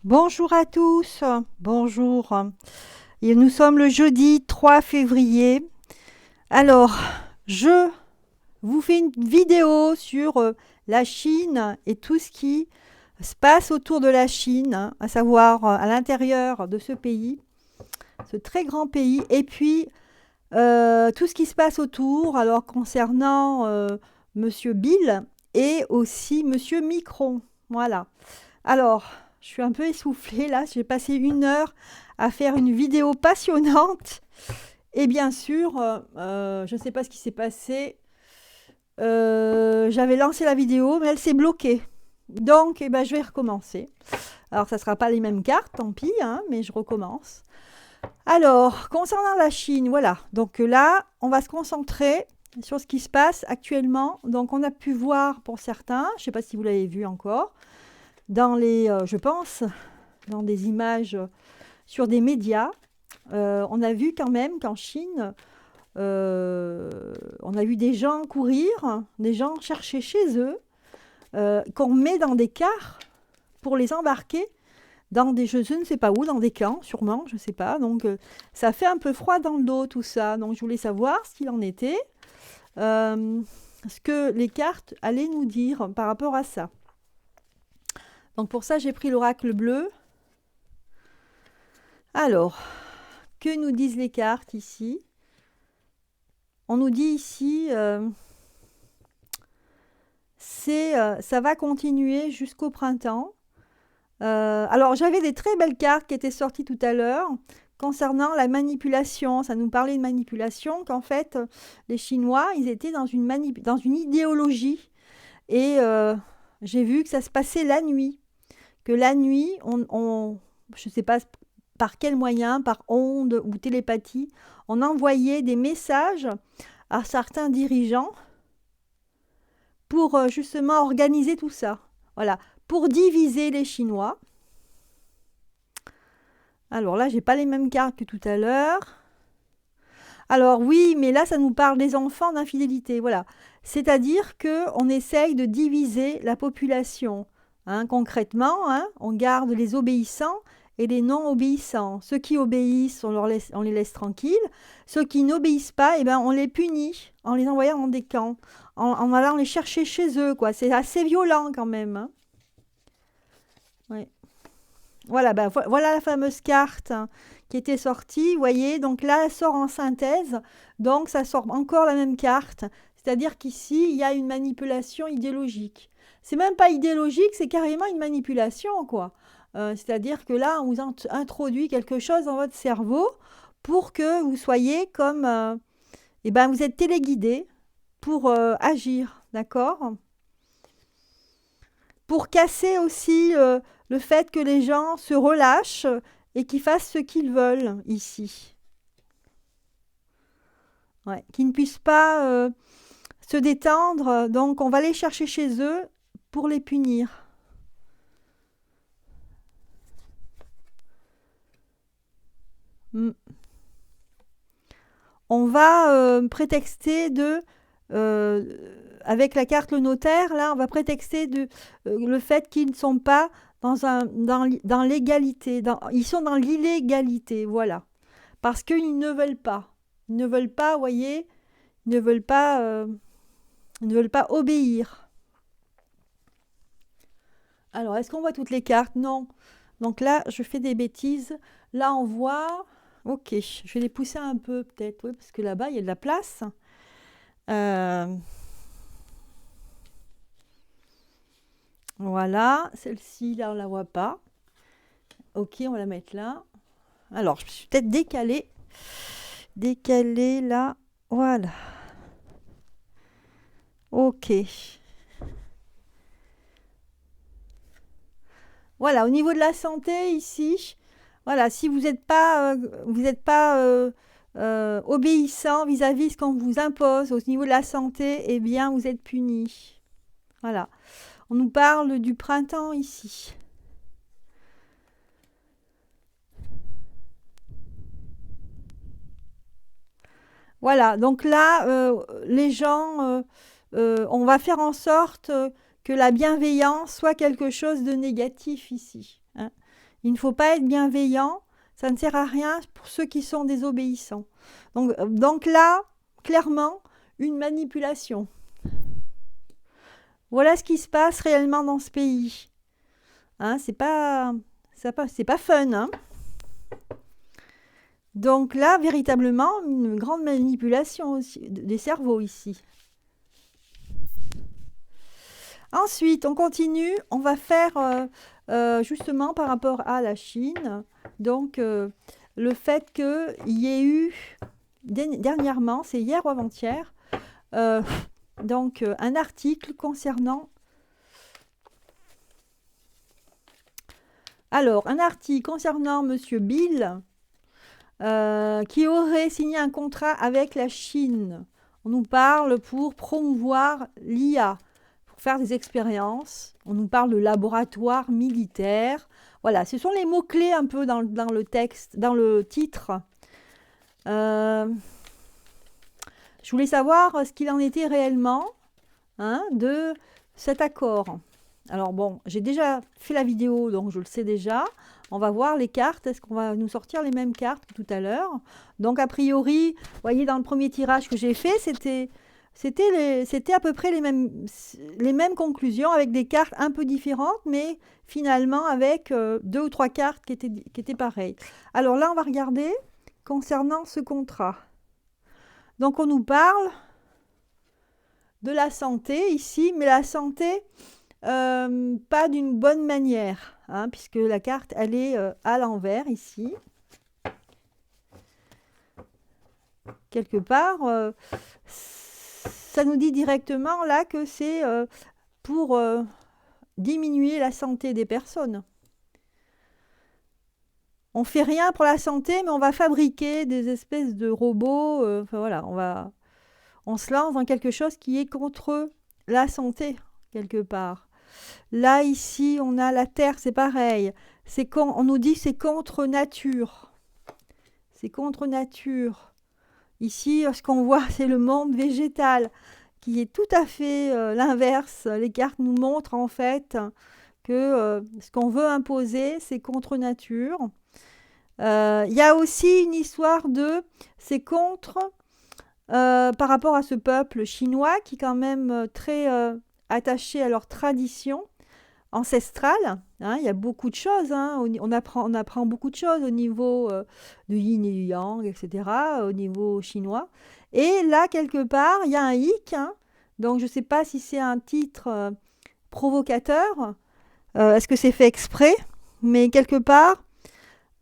Bonjour à tous, bonjour. Et nous sommes le jeudi 3 février. Alors, je vous fais une vidéo sur la Chine et tout ce qui se passe autour de la Chine, à savoir à l'intérieur de ce pays, ce très grand pays, et puis tout ce qui se passe autour, alors concernant Monsieur Bill et aussi Monsieur Micron. Voilà. Alors, je suis un peu essoufflée là, j'ai passé 1 heure à faire une vidéo passionnante. Et bien sûr, je ne sais pas ce qui s'est passé. J'avais lancé la vidéo, mais elle s'est bloquée. Donc, eh ben, je vais recommencer. Alors, ça ne sera pas les mêmes cartes, tant pis, hein, mais je recommence. Alors, concernant la Chine, voilà. Donc là, on va se concentrer sur ce qui se passe actuellement. Donc, on a pu voir pour certains, je ne sais pas si vous l'avez vu encore, dans les, je pense, dans des images sur des médias, on a vu quand même qu'en Chine, on a vu des gens courir, des gens chercher chez eux, qu'on met dans des cars pour les embarquer dans des, je ne sais pas où, dans des camps, sûrement, je ne sais pas. Donc, ça fait un peu froid dans le dos, tout ça. Donc, je voulais savoir ce qu'il en était, ce que les cartes allaient nous dire par rapport à ça. Donc, pour ça, j'ai pris l'oracle bleu. Alors, que nous disent les cartes ici? On nous dit ici, ça va continuer jusqu'au printemps. Alors, j'avais des très belles cartes qui étaient sorties tout à l'heure concernant la manipulation. Ça nous parlait de manipulation, qu'en fait, les Chinois, ils étaient dans une idéologie. Et j'ai vu que ça se passait la nuit. Que la nuit, je ne sais pas par quel moyen, par onde ou télépathie, on envoyait des messages à certains dirigeants pour justement organiser tout ça. Voilà, pour diviser les Chinois. Alors là, j'ai pas les mêmes cartes que tout à l'heure. Alors oui, mais là, ça nous parle des enfants d'infidélité. Voilà, c'est-à-dire que on essaye de diviser la population. Hein, concrètement, hein, on garde les obéissants et les non-obéissants. Ceux qui obéissent, on les laisse tranquilles. Ceux qui n'obéissent pas, eh ben, on les punit en les envoyant dans des camps, en allant les chercher chez eux, quoi. C'est assez violent quand même. Hein. Ouais. Voilà, ben, voilà la fameuse carte, hein, qui était sortie. Vous voyez, donc là, elle sort en synthèse. Donc, ça sort encore la même carte. C'est-à-dire qu'ici, il y a une manipulation idéologique. C'est même pas idéologique, c'est carrément une manipulation, quoi. C'est-à-dire que là, on vous introduit quelque chose dans votre cerveau pour que vous soyez comme... eh ben, vous êtes téléguidé pour agir, d'accord? Pour casser aussi le fait que les gens se relâchent et qu'ils fassent ce qu'ils veulent ici. Ouais, qu'ils ne puissent pas se détendre, donc on va les chercher chez eux pour les punir. Mm. On va prétexter avec la carte le notaire, là, on va prétexter le fait qu'ils ne sont pas dans l'égalité, ils sont dans l'illégalité, voilà. Parce qu'ils ne veulent pas. Ils ne veulent pas, vous voyez, ils ne veulent pas, ils ne veulent pas obéir. Alors, est-ce qu'on voit toutes les cartes? Non. Donc là, je fais des bêtises. Là, on voit... Ok, je vais les pousser un peu peut-être, oui, parce que là-bas, il y a de la place. Euh, Voilà, celle-ci, là, on la voit pas. Ok, on va la mettre là. Alors, je me suis peut-être décalée. Décalée là. Voilà. Ok. Voilà, au niveau de la santé, ici, voilà, si vous n'êtes pas obéissant vis-à-vis de ce qu'on vous impose au niveau de la santé, eh bien, vous êtes puni. Voilà. On nous parle du printemps ici. Voilà, donc là, les gens, on va faire en sorte que la bienveillance soit quelque chose de négatif ici. hein. Il ne faut pas être bienveillant, ça ne sert à rien pour ceux qui sont désobéissants. Donc là, clairement, une manipulation. Voilà ce qui se passe réellement dans ce pays. Hein, c'est pas fun. Hein. Donc là, véritablement, une grande manipulation aussi, des cerveaux ici. Ensuite, on continue. On va faire justement par rapport à la Chine. Donc, le fait qu'il y ait eu dernièrement, c'est hier ou avant-hier, un article concernant. Alors, un article concernant Monsieur Bill, qui aurait signé un contrat avec la Chine. On nous parle pour promouvoir l'IA, pour faire des expériences. On nous parle de laboratoire militaire. Voilà, ce sont les mots-clés un peu dans le texte, dans le titre. Je voulais savoir ce qu'il en était réellement de cet accord. Alors bon, j'ai déjà fait la vidéo, donc je le sais déjà. On va voir les cartes. Est-ce qu'on va nous sortir les mêmes cartes que tout à l'heure? Donc a priori, vous voyez dans le premier tirage que j'ai fait, c'était à peu près les mêmes conclusions avec des cartes un peu différentes, mais finalement avec 2 ou 3 cartes qui étaient pareilles. Alors là, on va regarder concernant ce contrat. Donc on nous parle de la santé ici, mais la santé pas d'une bonne manière, puisque la carte elle est à l'envers ici. Quelque part, ça nous dit directement là que c'est pour diminuer la santé des personnes. On fait rien pour la santé, mais on va fabriquer des espèces de robots. Enfin voilà, on se lance dans quelque chose qui est contre la santé quelque part. Là ici, on a la terre, c'est pareil. On nous dit c'est contre nature. C'est contre nature. Ici, ce qu'on voit, c'est le monde végétal, qui est tout à fait l'inverse. Les cartes nous montrent en fait que ce qu'on veut imposer, c'est contre nature. Il y a aussi une histoire c'est contre, par rapport à ce peuple chinois, qui est quand même très attaché à leur tradition ancestrale. Il y a beaucoup de choses. On apprend beaucoup de choses au niveau du yin et du yang, etc., au niveau chinois. Et là, quelque part, il y a un hic. Donc, je ne sais pas si c'est un titre provocateur. Est-ce que c'est fait exprès? Mais quelque part,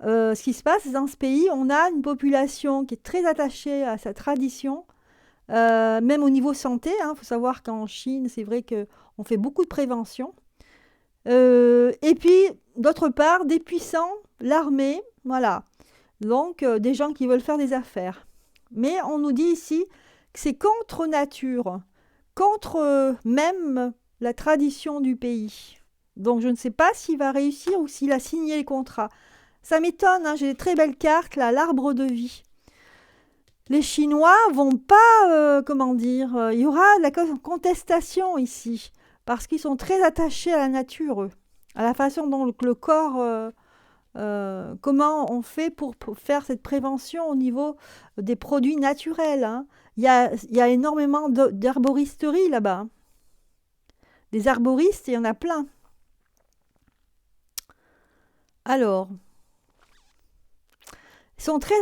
ce qui se passe dans ce pays, on a une population qui est très attachée à sa tradition, même au niveau santé. Faut savoir qu'en Chine, c'est vrai qu'on fait beaucoup de prévention. Et puis, d'autre part, des puissants, l'armée, voilà. Donc, des gens qui veulent faire des affaires. Mais on nous dit ici que c'est contre nature, contre même la tradition du pays. Donc, je ne sais pas s'il va réussir ou s'il a signé les contrats. Ça m'étonne, j'ai des très belles cartes, là, l'arbre de vie. Les Chinois vont pas, il y aura de la contestation ici, parce qu'ils sont très attachés à la nature, eux, à la façon dont le corps, comment on fait pour faire cette prévention au niveau des produits naturels. Il y a énormément d'herboristerie là-bas. Des herboristes, il y en a plein. Alors, ils sont très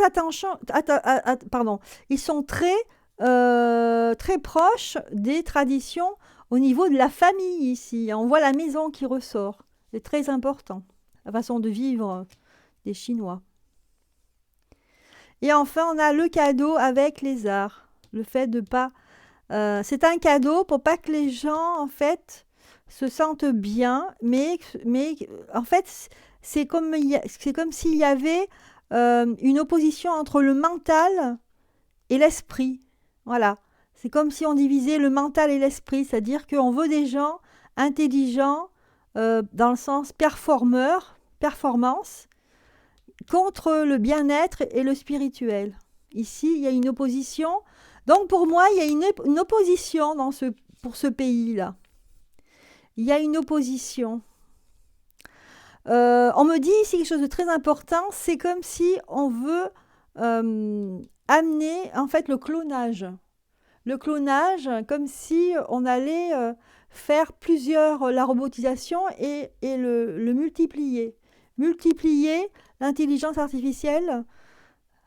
ils sont très proches des traditions au niveau de la famille ici. On voit la maison qui ressort. C'est très important, la façon de vivre des Chinois. Et enfin, on a le cadeau avec les arts. Le fait de pas... c'est un cadeau pour pas que les gens, en fait, se sentent bien, mais en fait, c'est comme s'il y avait une opposition entre le mental et l'esprit. Voilà. C'est comme si on divisait le mental et l'esprit, c'est-à-dire qu'on veut des gens intelligents, dans le sens performance, contre le bien-être et le spirituel. Ici, il y a une opposition. Donc, pour moi, il y a une opposition pour ce pays-là. Il y a une opposition. On me dit ici quelque chose de très important, c'est comme si on veut amener en fait le clonage. Le clonage, comme si on allait faire la robotisation et le multiplier. Multiplier l'intelligence artificielle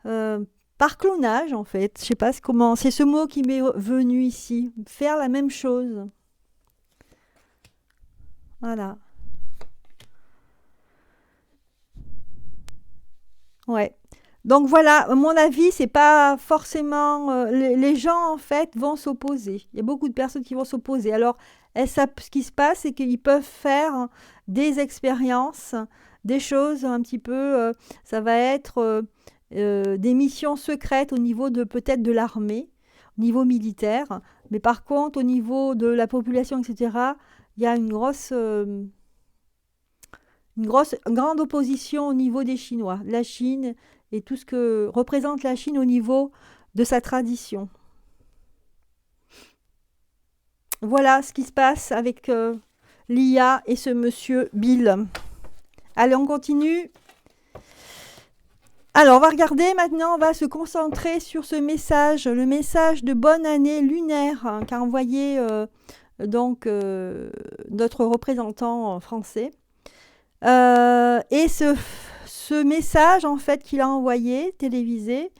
euh, par clonage, en fait. Je sais pas comment. C'est ce mot qui m'est venu ici. Faire la même chose. Voilà. Ouais. Donc voilà, à mon avis, c'est pas forcément les gens en fait vont s'opposer. Il y a beaucoup de personnes qui vont s'opposer. Alors, ce qui se passe, c'est qu'ils peuvent faire des expériences, des choses un petit peu. Ça va être des missions secrètes au niveau de peut-être de l'armée, au niveau militaire. Mais par contre, au niveau de la population, etc., il y a une grande opposition au niveau des Chinois. La Chine et tout ce que représente la Chine au niveau de sa tradition. Voilà ce qui se passe avec l'IA et ce monsieur Bill. Allez, on continue. Alors, on va regarder maintenant, on va se concentrer sur ce message, le message de bonne année lunaire qu'a envoyé notre représentant français. Et ce message, en fait, qu'il a envoyé, télévisé,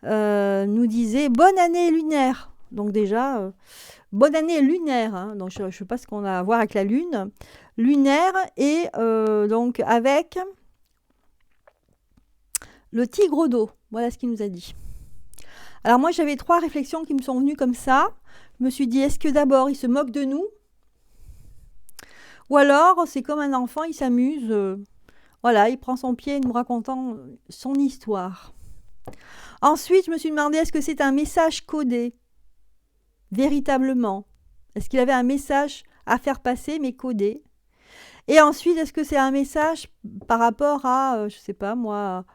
nous disait bonne année lunaire. Donc déjà, bonne année lunaire. Hein. Donc je ne sais pas ce qu'on a à voir avec la lune. Lunaire et donc avec le tigre d'eau. Voilà ce qu'il nous a dit. Alors moi, j'avais 3 réflexions qui me sont venues comme ça. Je me suis dit, est-ce que d'abord, il se moque de nous? Ou alors, c'est comme un enfant, il s'amuse. Voilà, il prend son pied en nous racontant son histoire. Ensuite, je me suis demandé, est-ce que c'est un message codé? Véritablement. Est-ce qu'il avait un message à faire passer, mais codé? Et ensuite, est-ce que c'est un message par rapport à, je ne sais pas moi,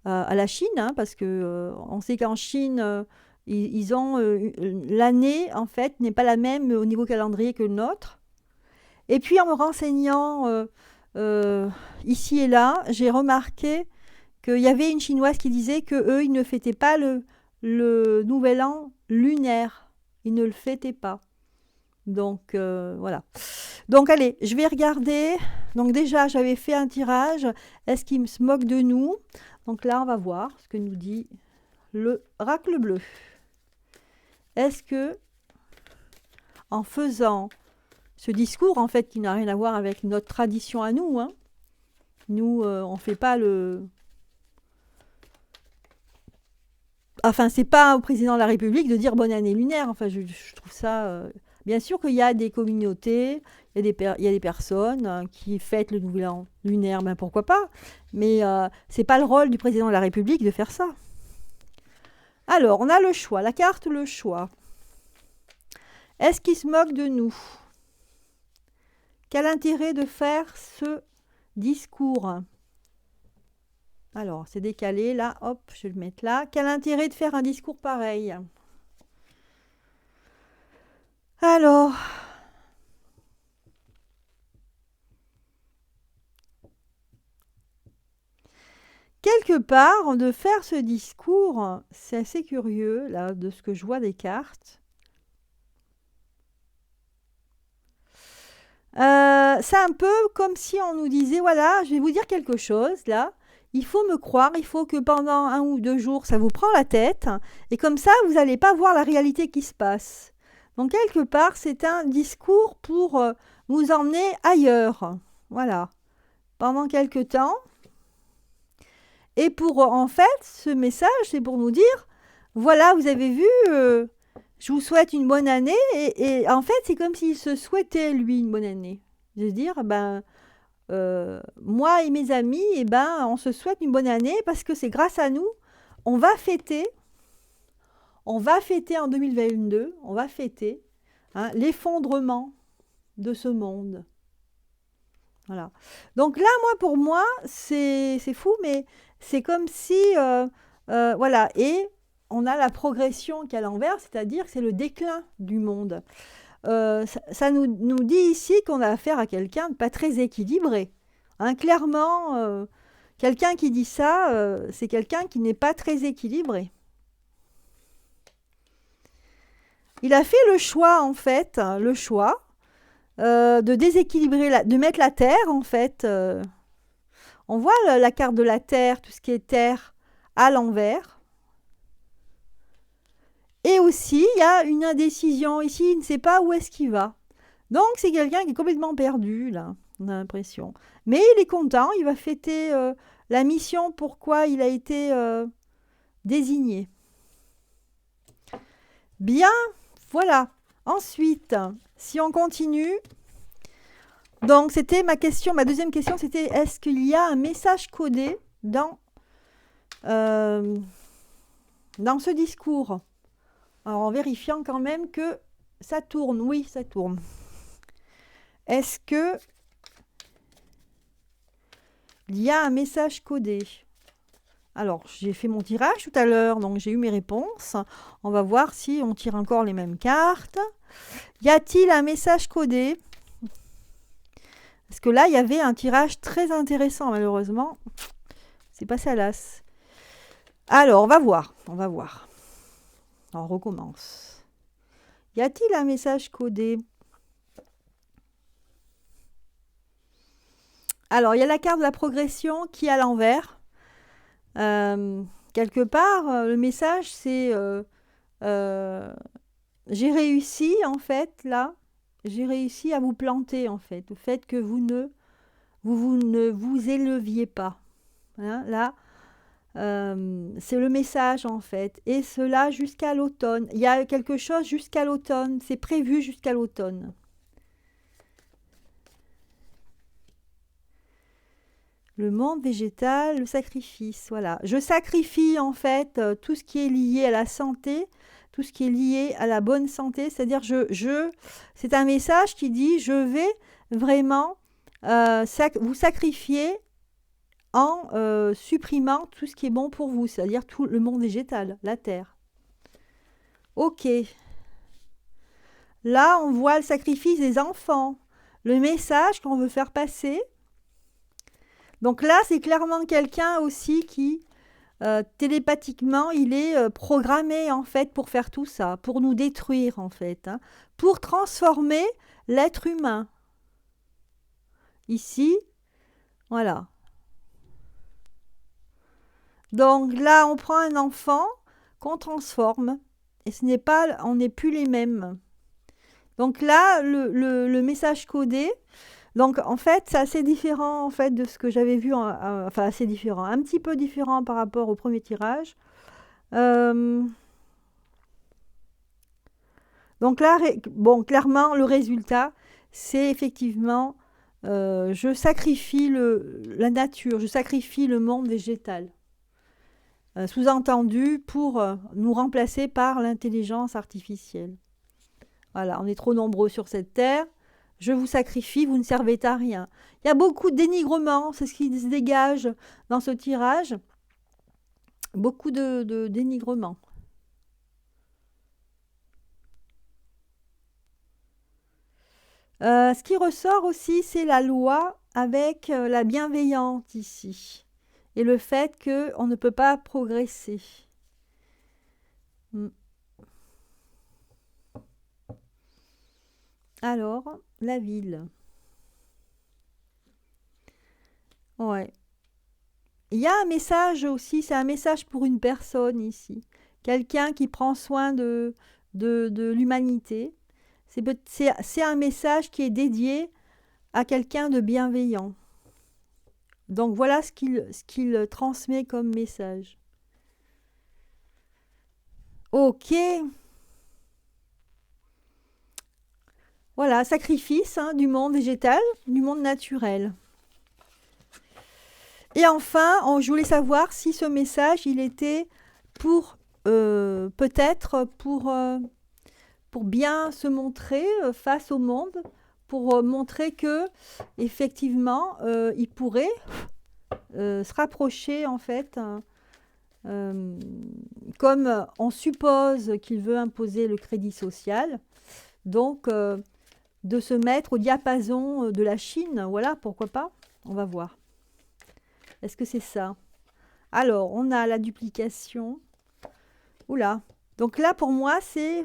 à la Chine, hein, parce que on sait qu'en Chine, ils ont l'année, en fait, n'est pas la même au niveau calendrier que le nôtre. Et puis, en me renseignant ici et là, j'ai remarqué qu'il y avait une Chinoise qui disait qu'eux, ils ne fêtaient pas le nouvel an lunaire. Ils ne le fêtaient pas. Donc, voilà. Donc, allez, je vais regarder. Donc, déjà, j'avais fait un tirage. Est-ce qu'ils se moquent de nous? Donc là, on va voir ce que nous dit le racle bleu. Est-ce que, en faisant ce discours, en fait, qui n'a rien à voir avec notre tradition à nous, hein, nous, on ne fait pas le... Enfin, c'est pas au président de la République de dire bonne année lunaire. Enfin, je trouve ça... Bien sûr qu'il y a des communautés, il y a des personnes qui fêtent le nouvel an lunaire, ben pourquoi pas. Mais c'est pas le rôle du président de la République de faire ça. Alors, on a le choix, la carte le choix. Est-ce qu'il se moque de nous? Quel intérêt de faire ce discours? Alors, c'est décalé, là, hop, je vais le mettre là. Quel intérêt de faire un discours pareil? Alors, quelque part, de faire ce discours, c'est assez curieux, là, de ce que je vois des cartes. C'est un peu comme si on nous disait, voilà, je vais vous dire quelque chose, là. Il faut me croire, il faut que pendant 1 ou 2 jours, ça vous prend la tête. Et comme ça, vous n'allez pas voir la réalité qui se passe. Donc, quelque part, c'est un discours pour vous emmener ailleurs. Voilà. Pendant quelque temps. Et pour, en fait, ce message, c'est pour nous dire, voilà, vous avez vu, je vous souhaite une bonne année. Et en fait, c'est comme s'il se souhaitait, lui, une bonne année. Je veux dire, ben, moi et mes amis, eh ben, on se souhaite une bonne année parce que c'est grâce à nous, on va fêter en 2022, on va fêter hein, l'effondrement de ce monde. Voilà. Donc là, pour moi, c'est fou, mais c'est comme si, voilà, et on a la progression qui est à l'envers, c'est-à-dire que c'est le déclin du monde. Ça nous dit ici qu'on a affaire à quelqu'un de pas très équilibré. Hein, clairement, quelqu'un qui dit ça, c'est quelqu'un qui n'est pas très équilibré. Il a fait le choix, en fait, le choix de déséquilibrer, de mettre la Terre, en fait. On voit la carte de la Terre, tout ce qui est Terre, à l'envers. Et aussi, il y a une indécision. Ici, il ne sait pas où est-ce qu'il va. Donc, c'est quelqu'un qui est complètement perdu, là, on a l'impression. Mais il est content, il va fêter la mission pourquoi il a été désigné. Bien, voilà. Ensuite, si on continue, donc c'était ma question, ma deuxième question, c'était est-ce qu'il y a un message codé dans ce discours? Alors en vérifiant quand même que ça tourne, oui, ça tourne. Est-ce que il y a un message codé? Alors, j'ai fait mon tirage tout à l'heure, donc j'ai eu mes réponses. On va voir si on tire encore les mêmes cartes. Y a-t-il un message codé? Parce que là, il y avait un tirage très intéressant, malheureusement. C'est passé à l'as. Alors, on va voir. On recommence. Y a-t-il un message codé? Alors, il y a la carte de la progression qui est à l'envers. Quelque part, le message, c'est j'ai réussi, en fait, là. J'ai réussi à vous planter, en fait. Le fait que vous ne vous éleviez pas. Hein, là, c'est le message, en fait. Et cela jusqu'à l'automne. Il y a quelque chose jusqu'à l'automne. C'est prévu jusqu'à l'automne. Le monde végétal, le sacrifice, voilà. Je sacrifie en fait tout ce qui est lié à la santé, tout ce qui est lié à la bonne santé. C'est-à-dire, c'est un message qui dit, je vais vraiment vous sacrifier en supprimant tout ce qui est bon pour vous, c'est-à-dire tout le monde végétal, la terre. Ok. Là, on voit le sacrifice des enfants, le message qu'on veut faire passer. Donc là, c'est clairement quelqu'un aussi qui, télépathiquement, il est programmé en fait pour faire tout ça, pour nous détruire en fait, hein, pour transformer l'être humain. Ici, voilà. Donc là, on prend un enfant qu'on transforme et on n'est plus les mêmes. Donc là, le message codé. Donc en fait, c'est assez différent en fait de ce que j'avais vu, enfin assez différent, un petit peu différent par rapport au premier tirage. Donc là, bon, clairement, le résultat, c'est effectivement, je sacrifie la nature, je sacrifie le monde végétal. Sous-entendu pour nous remplacer par l'intelligence artificielle. Voilà, on est trop nombreux sur cette terre. Je vous sacrifie, vous ne servez à rien. Il y a beaucoup de dénigrement, c'est ce qui se dégage dans ce tirage. Beaucoup de dénigrement. Ce qui ressort aussi, c'est la loi avec la bienveillance ici. Et le fait qu'on ne peut pas progresser. Alors, la ville. Ouais. Il y a un message aussi, c'est un message pour une personne ici. Quelqu'un qui prend soin de l'humanité. C'est un message qui est dédié à quelqu'un de bienveillant. Donc voilà ce qu'il transmet comme message. Ok. Voilà, sacrifice du monde végétal, du monde naturel. Et enfin, je voulais savoir si ce message, il était pour peut-être pour bien se montrer face au monde, pour montrer que effectivement, il pourrait se rapprocher en fait, comme on suppose qu'il veut imposer le crédit social, donc de se mettre au diapason de la Chine, voilà, pourquoi pas. On va voir. Est-ce que c'est ça? Alors, on a la duplication. Oula. Donc là, pour moi, c'est...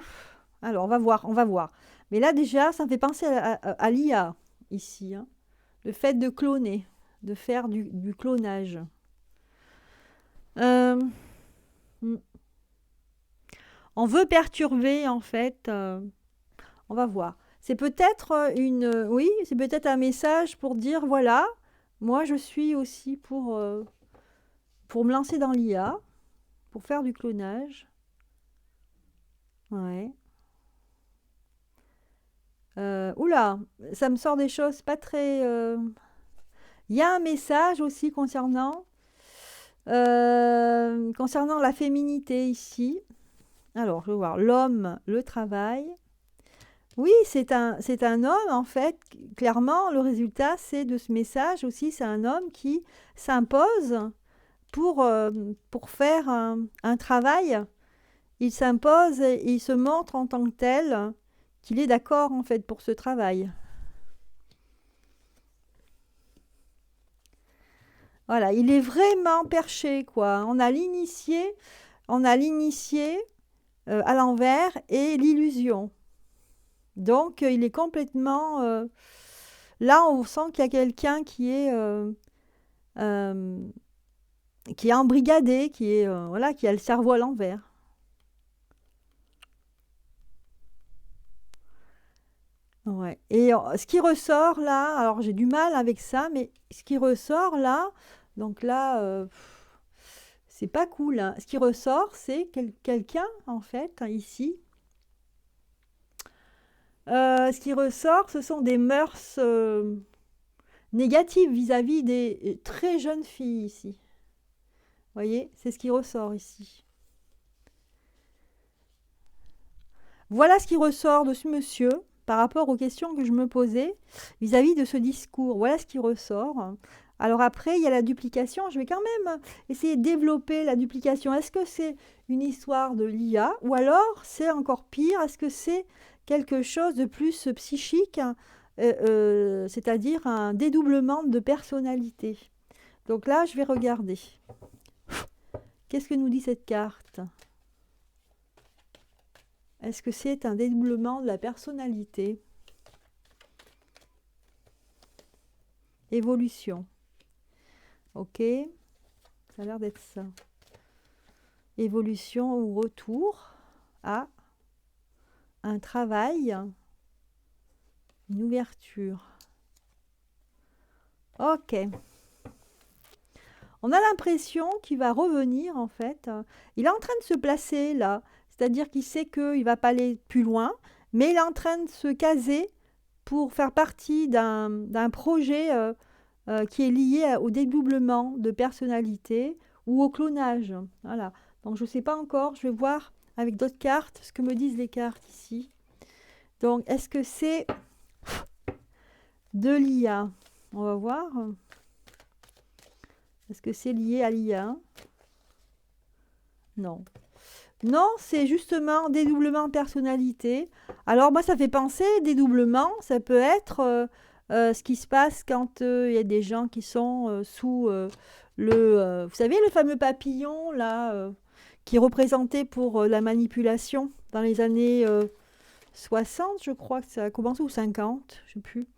Alors, on va voir, on va voir. Mais là, déjà, ça me fait penser à l'IA, ici. Hein. Le fait de cloner, de faire du clonage. Euh, hmm. On veut perturber, en fait. On va voir. C'est peut-être une... Oui, c'est peut-être un message pour dire, voilà, moi, je suis aussi pour me lancer dans l'IA, pour faire du clonage. Ouais. Oula, ça me sort des choses pas très... Il y a un message aussi concernant la féminité ici. Alors, je vais voir. L'homme, le travail. Oui, c'est un homme, en fait. Clairement, le résultat, c'est de ce message aussi, c'est un homme qui s'impose pour faire un travail. Il s'impose et il se montre en tant que tel qu'il est d'accord, en fait, pour ce travail. Voilà, il est vraiment perché, quoi. On a l'initié à l'envers et l'illusion. Donc, il est complètement... là, on sent qu'il y a quelqu'un euh, qui est embrigadé, voilà, qui a le cerveau à l'envers. Ouais. Et ce qui ressort là, alors j'ai du mal avec ça, mais ce qui ressort là, donc là, c'est pas cool. Hein. Ce qui ressort, c'est quelqu'un, en fait, hein, ici. Ce qui ressort, ce sont des mœurs négatives vis-à-vis des très jeunes filles ici. Vous voyez, c'est ce qui ressort ici. Voilà ce qui ressort de ce monsieur par rapport aux questions que je me posais vis-à-vis de ce discours. Voilà ce qui ressort. Alors après, il y a la duplication. Je vais quand même essayer de développer la duplication. Est-ce que c'est une histoire de l'IA ou alors c'est encore pire? Est-ce que c'est quelque chose de plus psychique, c'est-à-dire un dédoublement de personnalité? Donc là, je vais regarder. Qu'est-ce que nous dit cette carte? Est-ce que c'est un dédoublement de la personnalité? Évolution. Ok, ça a l'air d'être ça. Évolution ou retour à un travail, une ouverture. Ok. On a l'impression qu'il va revenir, en fait. Il est en train de se placer là. C'est-à-dire qu'il sait qu'il ne va pas aller plus loin, mais il est en train de se caser pour faire partie d'un projet qui est lié au dédoublement de personnalité ou au clonage. Voilà. Donc je ne sais pas encore, je vais voir avec d'autres cartes ce que me disent les cartes ici. Donc est-ce que c'est de l'IA? On va voir. Est-ce que c'est lié à l'IA? Non. Non, c'est justement dédoublement de personnalité. Alors moi, ça fait penser, dédoublement, ça peut être ce qui se passe quand il y a des gens qui sont sous vous savez, le fameux papillon, là, qui est représenté pour la manipulation dans les années 60, je crois que ça a commencé, ou 50, je ne sais plus.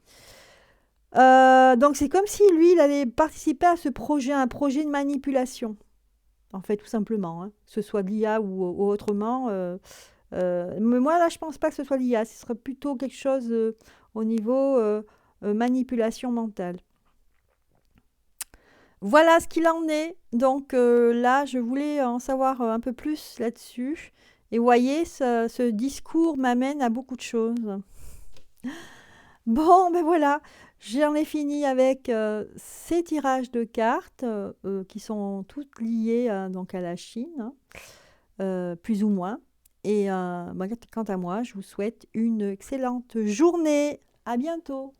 Donc c'est comme si lui, il allait participer à ce projet, un projet de manipulation. En fait, tout simplement, hein. Que ce soit de l'IA ou autrement. Mais moi, là, je pense pas que ce soit l'IA. Ce serait plutôt quelque chose au niveau manipulation mentale. Voilà ce qu'il en est. Donc là, je voulais en savoir un peu plus là-dessus. Et vous voyez, ce discours m'amène à beaucoup de choses. Bon, ben voilà, j'en ai fini avec ces tirages de cartes qui sont toutes liées donc à la Chine, hein, plus ou moins. Et quant à moi, je vous souhaite une excellente journée. À bientôt.